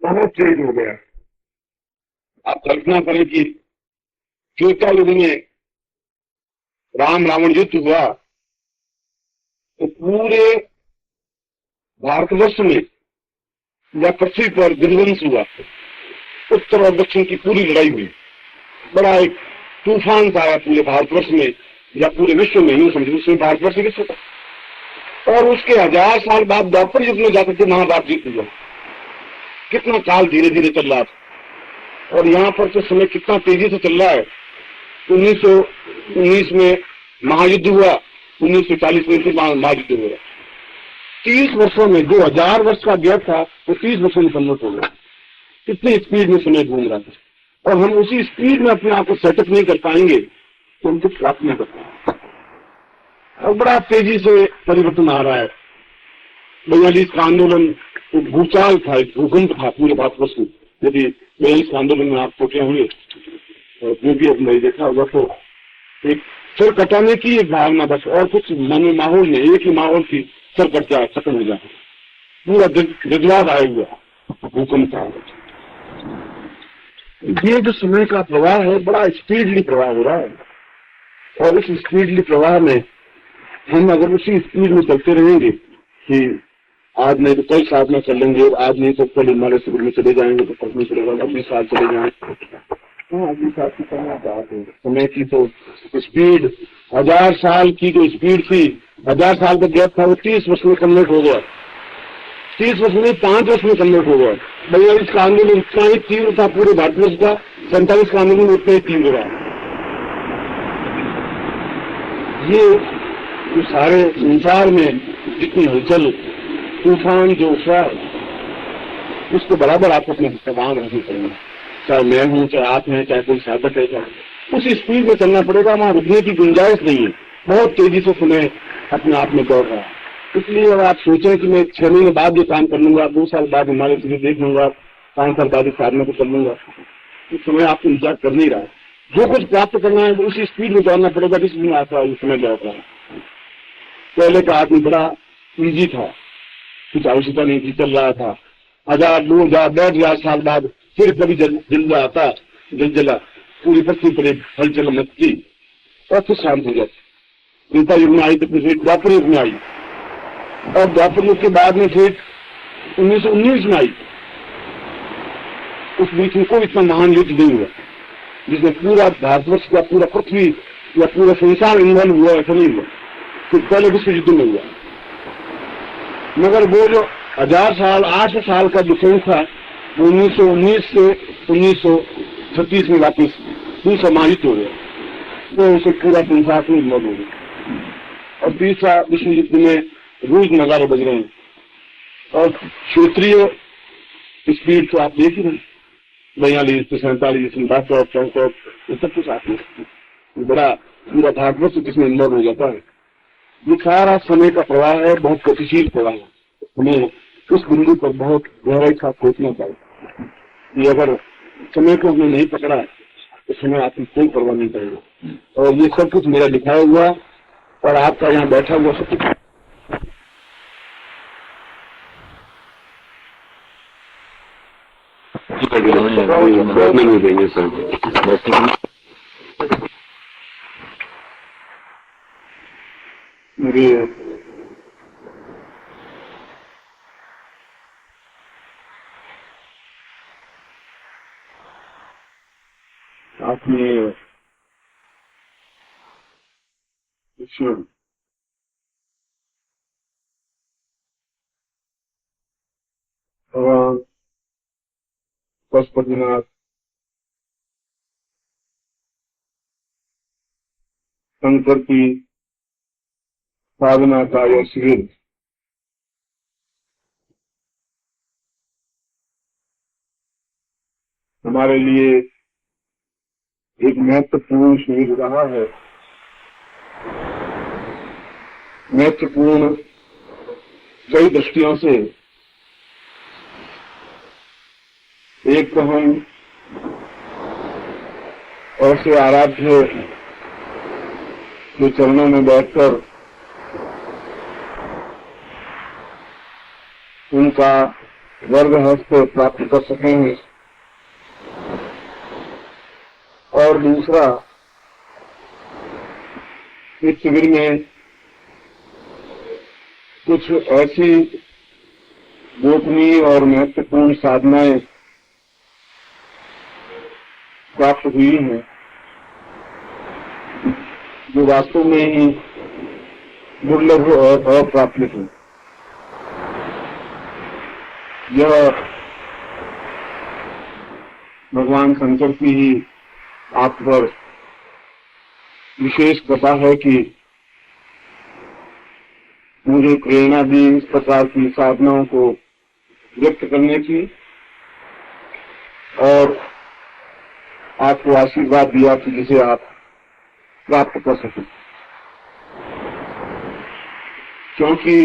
बहुत चेंज हो गया। आप कल्पना करें कि त्रेता युग में राम रावण युद्ध हुआ तो पूरे भारतवर्ष में या पृथ्वी पर विध्वंस हुआ। उत्तर और दक्षिण की पूरी लड़ाई हुई, बड़ा एक तूफान सा आया पूरे भारतवर्ष में या पूरे विश्व में, यूं समझो उसमें भारतवर्ष विश्व था। और उसके 1000 साल बाद द्वापर युग में जाकर के महाभारत युद्ध हुआ। कितना काल धीरे धीरे चल रहा था, और यहाँ पर तो समय कितना तेजी से चल रहा है। 1919 में महायुद्ध हुआ, 1940 में महायुद्ध हुआ। 30 वर्षों में, 2000 वर्ष का गैप था वो 30 वर्षों में कन्वर्ट हो गया। कितनी स्पीड में समय घूम रहा था, और हम उसी स्पीड में अपने आप को सेटअप नहीं कर पाएंगे तो उनको प्राप्त नहीं कर पाएंगे। और बड़ा तेजी से परिवर्तन आ रहा है। 42 का आंदोलन भूचाल था, एक भूकंप था पूरे भारतवर्ष में। यदि 42 का आंदोलन में आप छोटे होंगे और जो भी नहीं देखा होगा तो एक सिर कटाने की एक भावना, बस और कुछ मन में माहौल में, एक ही माहौल की सर कट जाए, खत्म हो जाए, पूरा बदलाव आया हुआ भूकंप था। ये जो समय का प्रवाह है बड़ा स्पीडली प्रवाह हो रहा है, और इस स्पीडली प्रवाह में हम अगर उसी स्पीड में चलते रहेंगे कि आज नहीं तो कल साथ में चलेंगे, आज नहीं तो कल हिमालय शिविर में चले जाएंगे, तो परसों चलेगा, अपने साथ चले जाएंगे। हाँ, अगली साथ में करना चाहते हैं। समय की तो स्पीड 1000 साल की जो स्पीड थी, 1000 साल का गैप था, वो 30 वर्ष में कन्वर्ट हो गया। 30 वर्ष में 5 वर्ष में कन्वर्ट हो गया। 42 का आंदोलन इतना ही तीव्र था पूरे भारतवर्ष का, 47 का आंदोलन उतना ही तीव्र रहा। ये जो सारे संसार में जितनी हलचल, तूफान जो उठा, उसको बराबर आपको अपने हिस्सेदार रखना पड़ेगा। चाहे मैं हूँ, चाहे आप हैं, चाहे कोई साधक है, चाहे उस स्पीड में चलना पड़ेगा। वहां रुकने की गुंजाइश नहीं है। बहुत तेजी से समय अपने आप में दौड़ रहा है। इसलिए अगर आप सोचें कि मैं 6 महीने बाद ये काम कर लूंगा, 2 साल बाद हिमालय से देख लूंगा, 5 साल बाद इस साधना को कर लूंगा, तो समय आपको इंतजार कर नहीं रहा है। जो कुछ प्राप्त करना है वो उसी स्पीड में दौड़ना पड़ेगा जिसमें आता है, उसमें दौड़ रहा है। पहले का आदमी बड़ा ईजी था, कुछ आवश्यकता नहीं थी, चल रहा था। 1000, 2000, 1000 साल बाद फिर कभी जल्द आता, जल्द पूरी पृथ्वी पर एक हलचल मचती और फिर शांत हो जाती। त्रेता युग में आई तो फिर द्वापर युग में आई, और द्वापर युग के बाद में फिर 1919 में आई। उस बीच में कोई इतना महान युद्ध नहीं हुआ जिसमें पूरा भारतवर्ष का, पूरा पृथ्वी या पूरा संसार इन्वॉल्व हुआ, ऐसा नहीं हुआ। फिर पहले विश्व युद्ध में हुआ। मगर वो जो 1000 साल, 8 साल का डिफरेंस था, 1919 से 1936 में वापिस दूसरा महायुद्ध हो गया, तो उसे पूरा संसार को इन्वॉल्व हो गया। और तीसरा विश्व युद्ध में रोज नगारे बज रहे हैं, और क्षेत्रीय स्पीड तो आप देख ही रहे, 42 से 47, 62, 64, ये सब कुछ आते हैं। बड़ा पूरा भारतवर्ष जिसमें इन्वॉल्व हो जाता है। ये सारा समय का प्रवाह है, बहुत गतिशील प्रवाह है। हमें उस बिंदु पर बहुत गहराई का सोचना चाहिए कि अगर समय को हमने नहीं पकड़ा तो समय आपकी कोई परवाह नहीं करेगा। और ये सब कुछ मेरा लिखाया हुआ और आपका यहाँ बैठा हुआ सब कुछ नहीं देंगे सर। मेरी आपने पशुपतिनाथ, शंकर की साधना का यह शिविर हमारे लिए एक महत्वपूर्ण शिविर रहा है। महत्वपूर्ण कई दृष्टियों से। एक तो हम ऐसे आराध्य के चरणों में बैठकर उनका वर्गहस्त प्राप्त कर सकेंगे। और दूसरा, इस शिविर में कुछ ऐसी गोपनीय और महत्वपूर्ण साधनाएं प्राप्त हुई हैं जो वास्तव में ही दुर्लभ और अप्राप्त है। यह भगवान शंकर की ही आप पर विशेष कृपा है कि मुझे प्रेरणा दी इस प्रकार की साधनाओं को व्यक्त करने की, और आपको आशीर्वाद दिया कि जिसे आप प्राप्त कर सकें। क्योंकि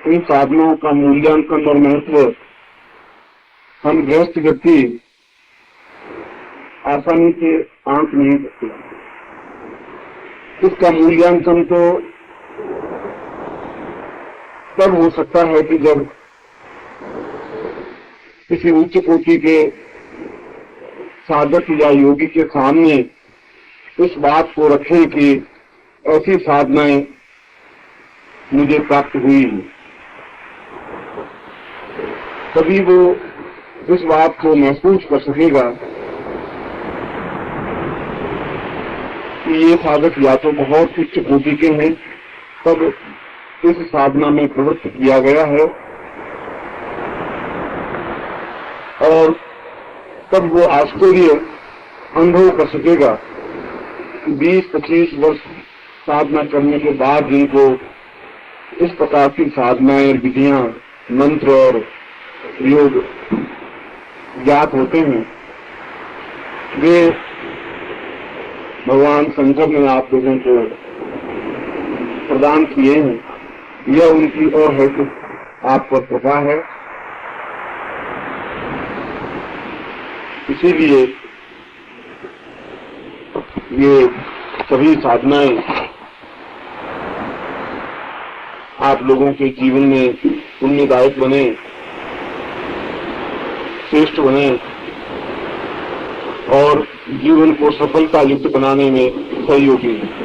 इन साधनों का मूल्यांकन और महत्व हम गृहस्थ व्यक्ति आसानी से आंक नहीं सकते। इसका मूल्यांकन तो तब हो सकता है कि जब किसी उच्च कोटि के साधक या योगी के सामने इस बात को रखें कि ऐसी साधनाएं मुझे प्राप्त हुई हैं, तभी वो इस बात को महसूस कर सकेगा कि ये साधक या तो बहुत उच्च कोटि के हैं, तब इस साधना में प्रवृत्त किया गया है, और तब वो आश्चर्य अनुभव कर सकेगा कि 20-25 वर्ष साधना करने के बाद जिनको इस प्रकार की साधनाएं, विधियां, मंत्र और योग ज्ञात होते हैं, वे भगवान शंकर ने आप लोगों को प्रदान किए हैं। यह उनकी अहेतुक आप पर कृपा है। इसीलिए ये सभी साधनाएं आप लोगों के जीवन में पुण्यदायक बने, श्रेष्ठ बने और जीवन को सफलता युक्त बनाने में सहयोगी है।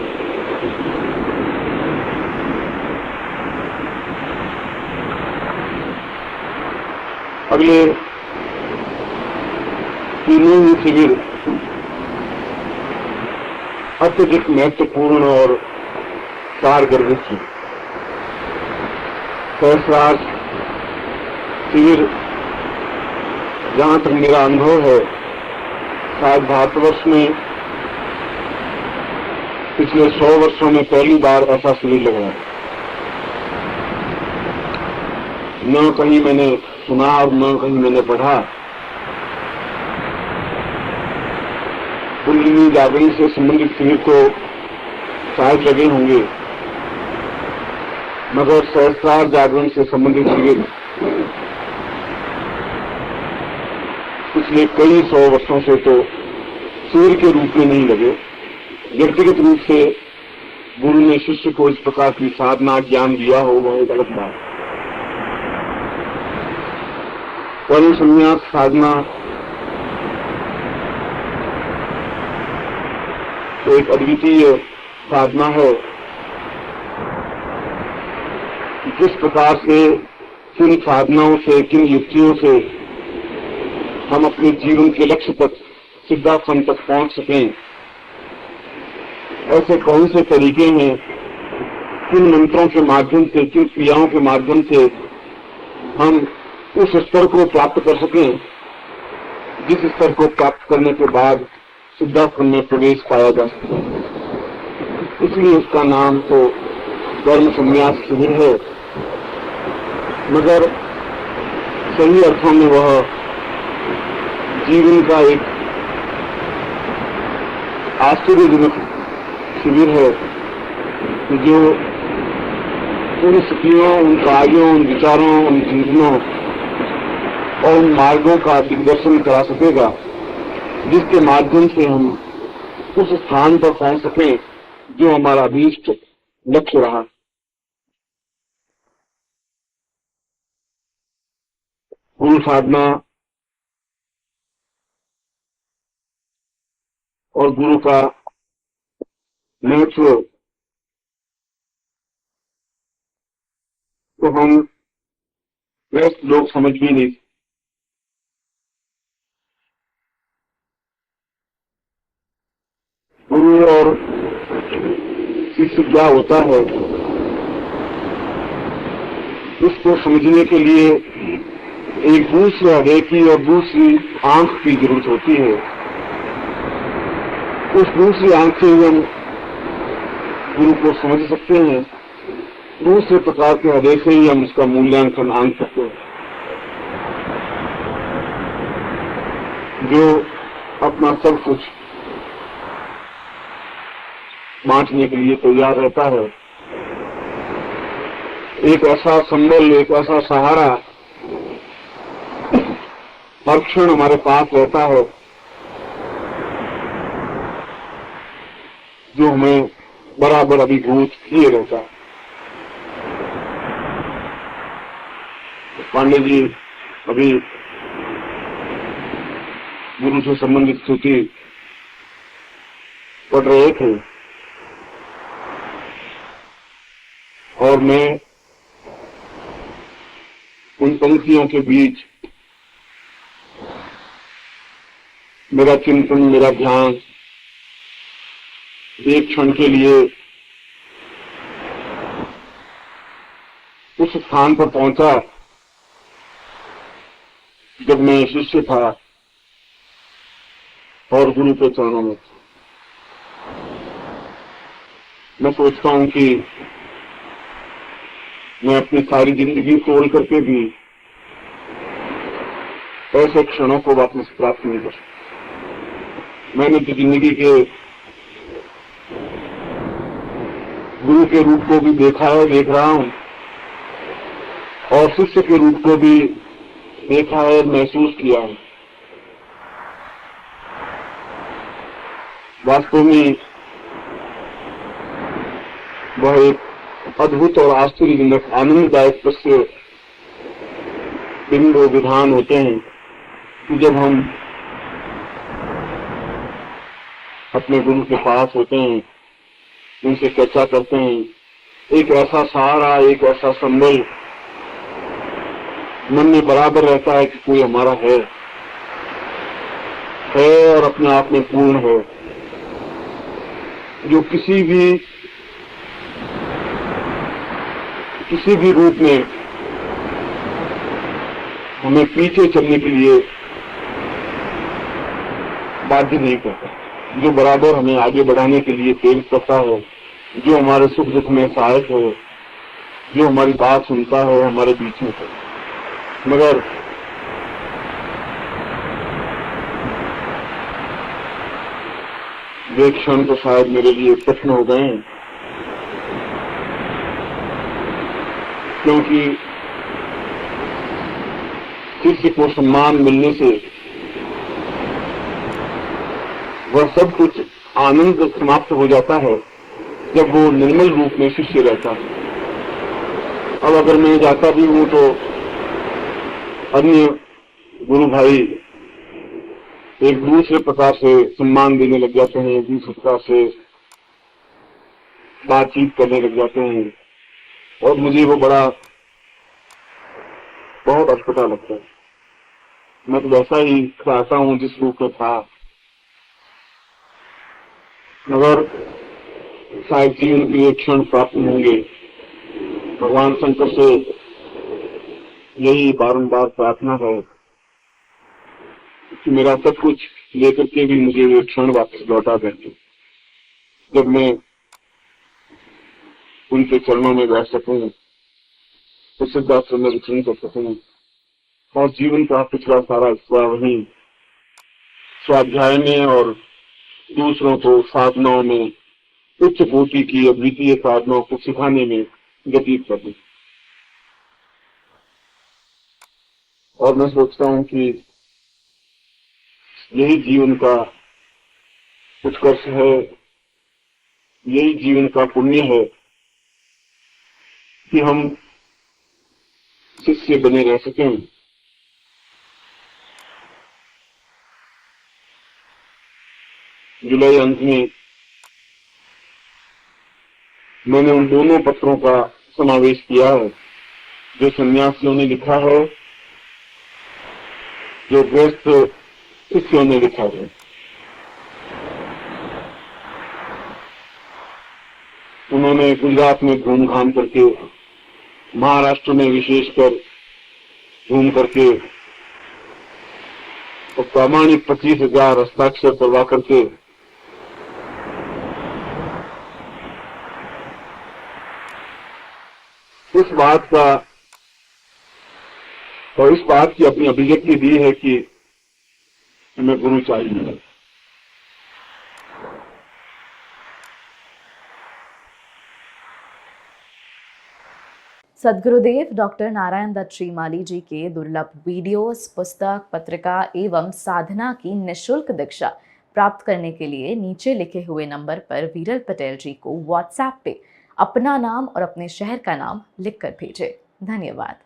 अगले तीनों ही शिविर अत्यधिक महत्वपूर्ण और कारगर हैं। सहस्रार शिविर, जहां तक मेरा अनुभव है, शायद भारतवर्ष में पिछले 100 वर्षों में पहली बार ऐसा शिविर लग रहा है। न कहीं मैंने सुना और न कहीं मैंने पढ़ा। कुंडलिनी जागरण से संबंधित शिविर तो शायद लगे होंगे, मगर सहस्रार जागरण से संबंधित शिविर पिछले कई 100 वर्षों से तो शिविर के रूप में नहीं लगे। व्यक्तिगत रूप से गुरु ने शिष्य को इस प्रकार की साधना ज्ञान दिया हो, वह एक अलग बात। परम संन्यास साधना तो एक अद्वितीय साधना है। किस प्रकार से, किन साधनाओं से, किन युक्तियों से हम अपने जीवन के लक्ष्य तक, सिद्धासन तक पहुंच सकें, ऐसे कौन से तरीके हैं, किन मंत्रों के माध्यम से, किन क्रियाओं के माध्यम से हम उस स्तर को प्राप्त कर सकें जिस स्तर को प्राप्त करने के बाद सिद्धासन में प्रवेश पाया जा सके। इसलिए उसका नाम तो कर्म संन्यास शिविर है, मगर सही अर्थों में वह जीवन का एक आश्चर्यजनक शिविर है जो उन स्थितियों, उन कार्यों, उन विचारों, उन चिंतनों और उन मार्गों का दिग्दर्शन करा सकेगा जिसके माध्यम से हम उस स्थान पर पहुंच सकें जो हमारा अभीष्ट लक्ष्य रहा। गुरु साधना और गुरु का महत्व तो हम व्यस्त लोग समझ भी नहीं। गुरु और शिष्य क्या होता है उसको समझने के लिए एक दूसरा रेखी और दूसरी आंख की जरूरत होती है। उस दूसरी आंख से हम गुरु को समझ सकते हैं, दूसरे प्रकार के हृदय से ही हम उसका मूल्यांकन आंक सकते हैं। जो अपना सब कुछ बांटने के लिए तैयार रहता है, एक ऐसा संबल, एक ऐसा सहारा हर क्षण हमारे पास रहता है जो हमें बराबर अभिभूत किए रहता है। पांडे जी अभी गुरु से संबंधित स्तुति पढ़ रहे थे और मैं उन पंक्तियों के बीच मेरा चिंतन, मेरा ध्यान एक क्षण के लिए उस स्थान पर पहुंचा जब मैं शिष्य था और गुरु के चरणों में। मैं सोचता हूं कि मैं अपनी सारी जिंदगी तोड़ करके भी ऐसे क्षणों को वापस प्राप्त नहीं कर सकता। मैंने तो जिंदगी के गुरु के रूप को भी देखा है, देख रहा हूं, और शिष्य के रूप को भी देखा है, महसूस किया है। वास्तव में वह एक अद्भुत और आश्चर्यजनक आनंददायक दृश्य बिंदु विधान होते हैं कि जब हम अपने गुरु के पास होते हैं, उनसे चर्चा करते हैं, एक ऐसा सहारा, एक ऐसा संबल मन में बराबर रहता है कि कोई हमारा है और अपने आप में पूर्ण है, जो किसी भी रूप में हमें पीछे चलने के लिए बाध्य नहीं करता, जो बराबर हमें आगे बढ़ाने के लिए प्रेरित करता है, जो हमारे सुख दुख में सहायक है, जो हमारी बात सुनता है, हमारे बीच में है। मगर वे क्षण तो शायद मेरे लिए कठिन हो गए, क्योंकि किसी को सम्मान मिलने से वह सब कुछ आनंद समाप्त हो जाता है जब वो निर्मल रूप में शिष्य रहता है। अब अगर मैं जाता भी हूं तो अन्य गुरु भाई एक दूसरे प्रकार से सम्मान देने लग जाते हैं, एक दूसरे प्रकार से बातचीत करने लग जाते हैं, और मुझे वो बहुत अटपटा लगता है। मैं तो वैसा ही चाहता हूं जिस रूप में था, मगर शायद जीवन के एक क्षण प्राप्त होंगे। भगवान शंकर से यही बारंबार प्रार्थना है कि मेरा सब कुछ लेकर के भी मुझे वो क्षण वापस लौटा दें जब मैं उनके चरणों में बैठ सकूं, सिद्धार्थ में विचरण कर सकूं, और जीवन का पिछला सारा हिस्सा वही स्वाध्याय में और दूसरों को साधनाओं में, उच्च कोटि की अद्वितीय साधनाओं को सिखाने में व्यतीत कर दूं। और मैं सोचता हूं कि यही जीवन का उत्कर्ष है, यही जीवन का पुण्य है कि हम शिष्य बने रह सकें जुलाई अंत में मैंने उन दोनों पत्रों का समावेश किया है जो सन्यासियों ने लिखा है, जो गृहस्थ शिष्यों ने लिखा है। उन्होंने गुजरात में घूम घाम करके, महाराष्ट्र में विशेषकर घूम करके और प्रामाणिक 25,000 हस्ताक्षर करवा करके इस बात का और इस बात की अपनी अभिव्यक्ति दी है कि हमें गुरु चाहिए। सद्गुरुदेव डॉक्टर नारायण दत्त श्रीमाली जी के दुर्लभ वीडियोस, पुस्तक, पत्रिका एवं साधना की निःशुल्क दीक्षा प्राप्त करने के लिए नीचे लिखे हुए नंबर पर वीरल पटेल जी को व्हाट्सएप पे अपना नाम और अपने शहर का नाम लिखकर भेजें। धन्यवाद।